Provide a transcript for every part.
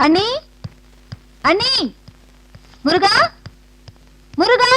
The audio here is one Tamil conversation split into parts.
அண்ணி அண்ணி, முருகா முருகா.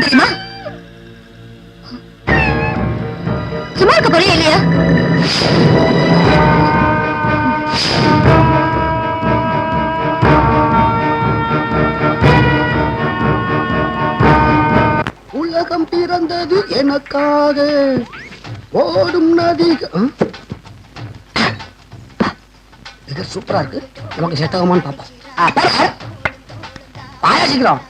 தெரியுமா? சும்மா இருக்க போறியா இல்லையா? உலகம் பிறந்தது எனக்காக ஓடும் நதி. இது சூப்பரா இருக்கு. நமக்கு செட் ஆகுமான்னு பாப்போம். பாயாசிக்கிறோம்.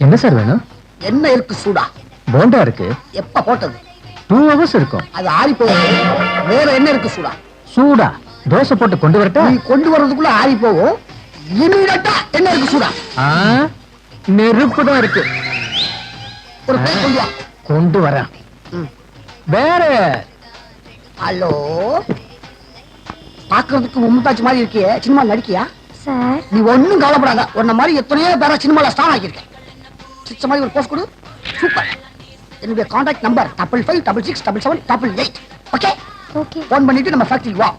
என்ன சார் வேணும்? என்ன இருக்கு? சூடா போண்டா இருக்கு. எப்ப போட்டது? 2 hours இருக்கும். அது ஆறி போகுது. வேற என்ன இருக்கு? சூடா சூடா தோசை போட்டு கொண்டு வரட்டா? நீ கொண்டு வர்றதுக்குள்ள ஆறி போகும். இமிடியட்டா என்ன இருக்கு? சூடா நெருப்பு தான் இருக்கு. ஒரு பேர் கொண்டு வா. கொண்டு வரேன். வேற ஹலோ, பாக்குறதுக்கு மும்தாஜ் மாதிரி இருக்கியே, சினிமா நடிக்கியா? சார் நீ ஒன்னும் கவலைப்படாத. உன்ன மாதிரி எத்தனையோ பேர சினிமால ஸ்டார் ஆக்கியிருக்கேன். சிச்ச மாதிரி ஒரு போஸ்ட் கொடு. சூப்பர். என்னுடைய contact number 55667788. Okay okay. Phone பண்ணிட்டு நம்ம ஃபேக்டரிக்கு வா.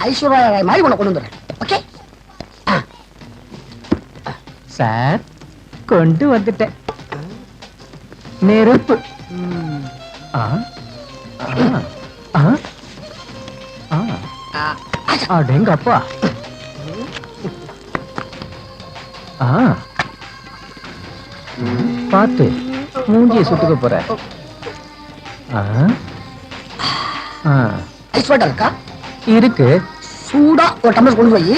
ஐஸ்வர்யா ராய் மாதிரி உன்னை கொண்டு வந்துடுறேன். ஓகே சார், கொண்டு வந்துட்டேன். நெருப்பு. அடேங்கப்பா. பாத்து மூஞ்சியை சுட்டுக்க போற. ஐஸ் வாட்டர் இருக்கா? இருக்கு. சூடா ஒரு டம்ளர் கொண்டு போய்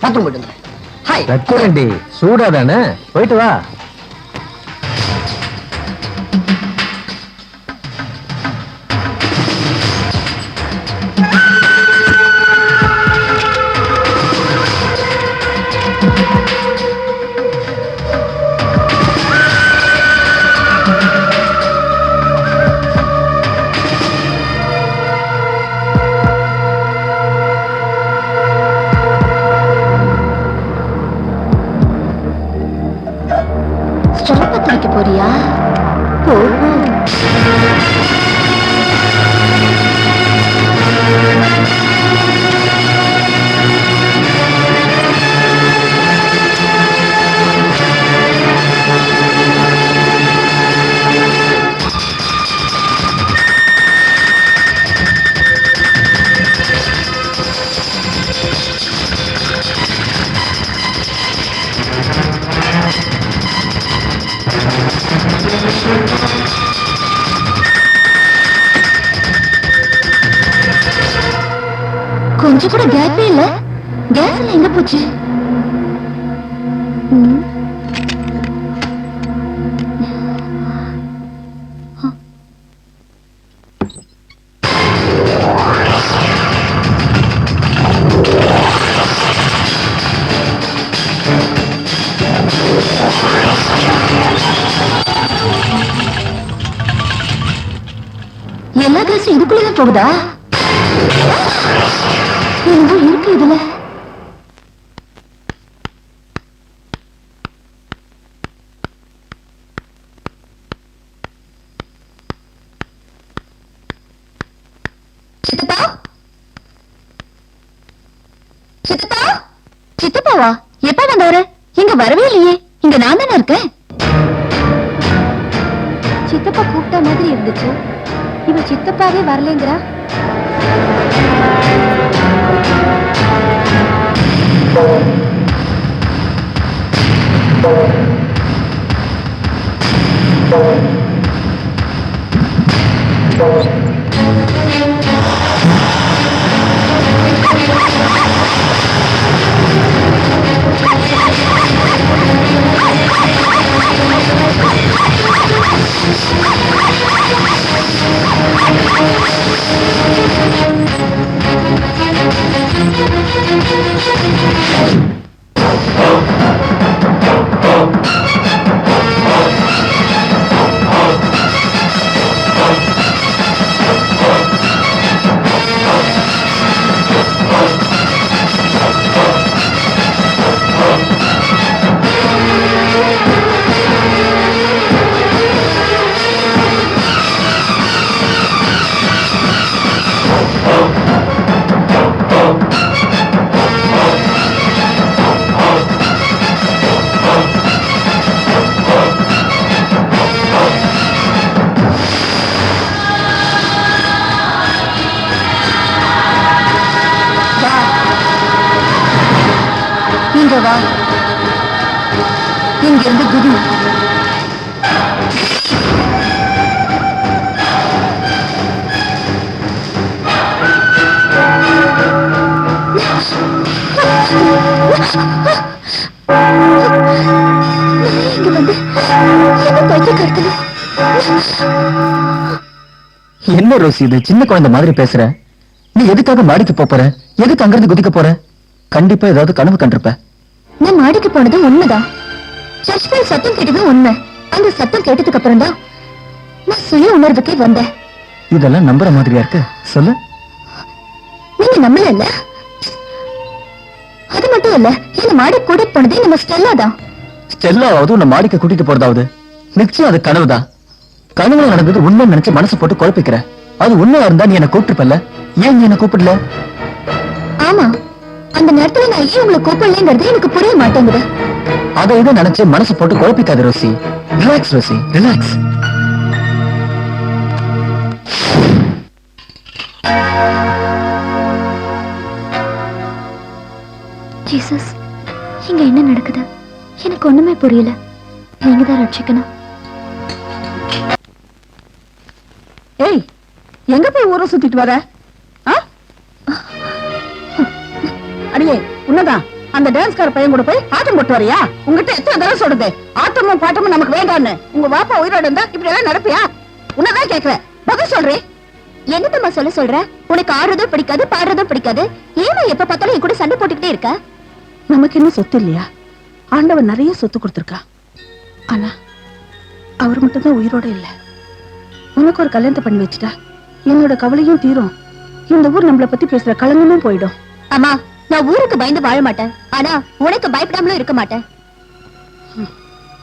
பாத்ரூம் போயிட்டு வந்துடுறேன். ஹாய் வச்சுரண்டி. சூடா தானே, போயிட்டு வா. போறியா? கொஞ்சம் கூட கேப்பே இல்ல. கேஸ் எங்க போச்சு? எல்லா கேஸும் இதுக்குள்ளதான் போகுதா? என்னவோ இருக்கு இதுல. சித்தப்பா, சித்தப்பா, சித்தப்பாவா? எப்ப வந்தாரு? இங்க வரவே இல்லையே. இங்க நான் தானே இருக்கேன். சித்தப்பா கூப்பிட்ட மாதிரி இருந்துச்சு. இவ சித்தப்பாவே வரலங்கிறா. இங்க வா. இங்க இருந்து குதி. இங்க வந்து என்ன பைத்தியக்காரத்தனம். என்ன ரோசி இது சின்ன குழந்தை மாதிரி பேசுற? நீ எதுக்காக மாடிக்கு போற? எதுக்கு அங்கிருந்து குதிக்க போற? கண்டிப்பா ஏதாவது கனவு கண்டிருப்ப. நான் மாடிக்கு போனது உண்மைதான். சர்ச் பெல் சத்தம் கேட்டதும் உண்மை. அந்த சத்தம் கேட்டதுக்கு அப்புறம் தான் நான் சுய உணர்வுக்கே வந்தேன். இதெல்லாம் நம்புற மாதிரியா இருக்கு? சொல்லு. நீங்க நம்பல இல்ல? அது மட்டும் இல்ல, என்ன மாடி கூட்டிட்டு போனதே நம்ம ஸ்டெல்லா தான். ஸ்டெல்லாவது உன்னை மாடிக்கு கூட்டிட்டு போறதாவது நிச்சயம் அது கனவுதான். கனவுல நடந்தது உண்மை நினைச்சு மனசு போட்டு குழப்பிக்கிற. அது உண்மையா இருந்தா நீ என்ன கூப்பிட்டுப்பல்ல. ஏன் நீ என்ன கூப்பிடல? ஆமா, அந்த நேரத்துல நான் ஏன் உங்களை கூப்பிடலங்கிறது எனக்கு புரிய மாட்டேங்குது. அதை இதை நினைச்சு மனசு போட்டு குழப்பிக்காத Rosie. Relax Rosie, relax. Jesus, இங்க என்ன நடக்குது? எனக்கு ஒண்ணுமே புரியல. நீங்க தான் ரட்சிக்கணும். ஏய், எங்க போய் ஊரை சுத்திட்டு வர? அடியே, உன்னதான் அந்த டான்ஸ்கார பையன் கூட போய் ஆட்டம் போட்டு வரியா? உங்ககிட்ட எத்தனை தடவை சொல்றது, ஆட்டமும் பாட்டமும் நமக்கு வேண்டான்னு. உங்க வாப்பா உயிரோட இருந்தா இப்படி எல்லாம் நடப்பியா? உன்னதான் கேக்குற, பதில் சொல்றேன். என்னத்தம்மா சொல்ற? உனக்கு ஆடுறதும் பிடிக்காது, பாடுறதும் பிடிக்காது. ஏமா எப்ப பார்த்தாலும் என் கூட சண்டை போட்டுக்கிட்டே இருக்க? நமக்கு இன்னும் சொத்து இல்லையா? ஆண்டவன் நிறைய சொத்து கொடுத்திருக்கா. ஆனா அவர் மட்டும் தான் உயிரோட இல்ல. உனக்கு ஒரு கல்யாணத்தை பண்ணி வச்சுட்டா என்னோட கவலையும் தீரும். இந்த ஊர் நம்மளை பத்தி பேசுற கலங்கமும் போயிடும். அம்மா, நான் ஊருக்கு பயந்து வாழ மாட்டேன். ஆனா உனக்கு பயப்படாமலும் இருக்க மாட்டேன்.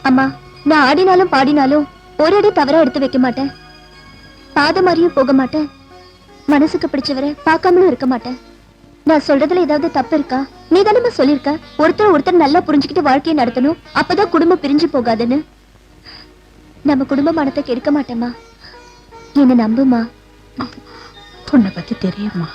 அம்மா, நான் ஆடினாலும் பாடினாலும் ஒரு அடி தவறா எடுத்து வைக்க மாட்டேன். பாத மாதிரியும் போக மாட்டேன். மனசுக்கு பிடிச்சவரை பார்க்காமலும் இருக்க மாட்டேன். நான் சொல்றதுல ஏதாவது தப்பு இருக்கா? நீ தானே சொல்லிருக்க, ஒருத்தர் நல்லா புரிஞ்சுக்கிட்டு வாழ்க்கையை நடத்தணும், அப்பதான் குடும்பம் பிரிஞ்சு போகாதுன்னு. நம்ம குடும்ப மனத்தை கெடுக்க மாட்டேம்மா. என்ன நம்புமா. உன்னை பத்தி தெரியுமா?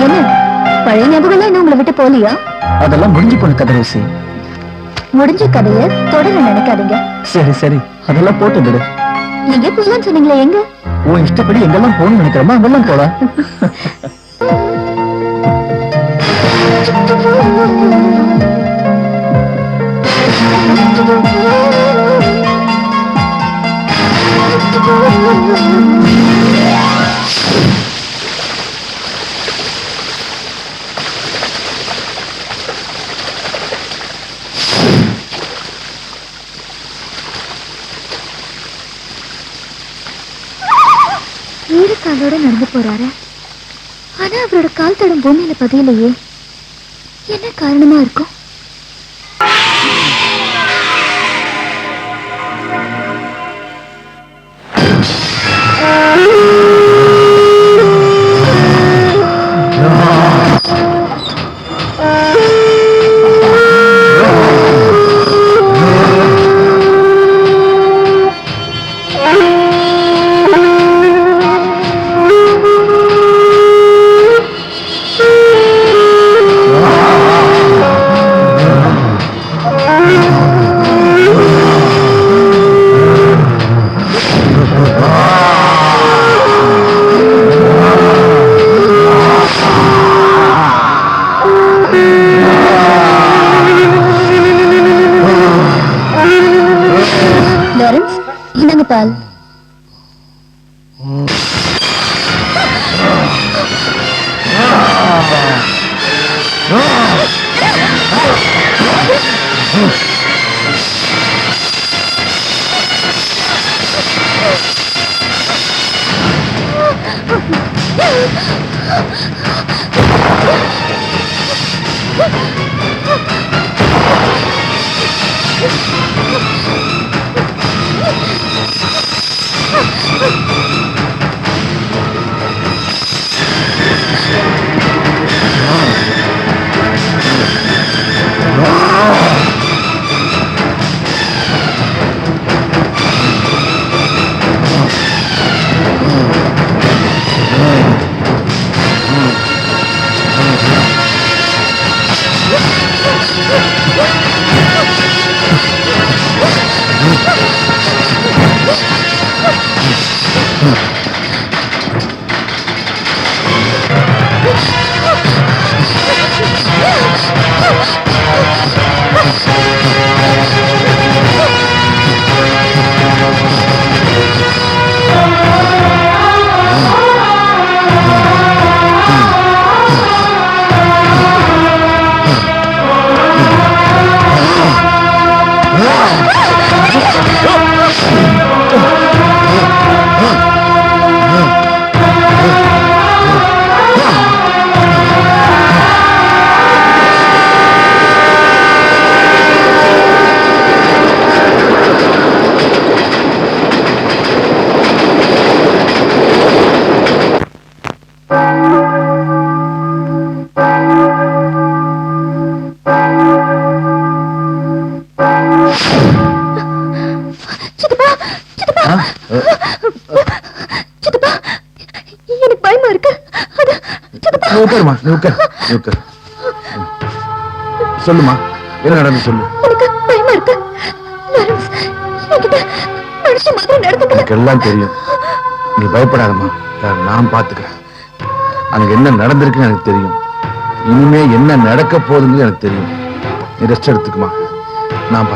என்ன பழைய ஞாபகம் என்ன உங்களை விட்டு போலியா? அதெல்லாம் முடிஞ்சு போன கதை ரோசி. முடிஞ்ச கதைய தொடர நினைக்காதீங்க. சரி சரி, அதெல்லாம் போட்டு விடு. எங்க போகலான்னு சொன்னீங்களே, எங்க? உன் இஷ்டப்படி எங்கெல்லாம் போகணும்னு நினைக்கிறோமா அங்கெல்லாம் போலாம். ஈரக்காலோட நடந்து போறாரு. ஆனா அவரோட கால் தடம் பூமியில பதியலையே. என்ன காரணமா இருக்கும்? இந்தாங்க பால். சித்தப்பா சித்தப்பா சித்தப்பா எனக்கு பயமா இருக்கு அது சித்தப்பா நீ உட்காருமா, நீ உட்காரு, நீ உட்காரு. சொல்லுமா, என்ன நடந்து சொல்லு. எனக்கு பயமா இருக்கு லாரன்ஸ் என்கிட்ட மனுஷன் மாதிரி நடந்துக்கல எனக்கு எல்லாம் தெரியும். நீ பயப்படாதம்மா, நான் பாத்துக்கிறேன். அங்க என்ன நடந்திருக்குன்னு எனக்கு தெரியும். இனிமே என்ன நடக்க போகுதுன்னு எனக்கு தெரியும். நீ ரெஸ்ட் எடுத்துக்குமா, நான்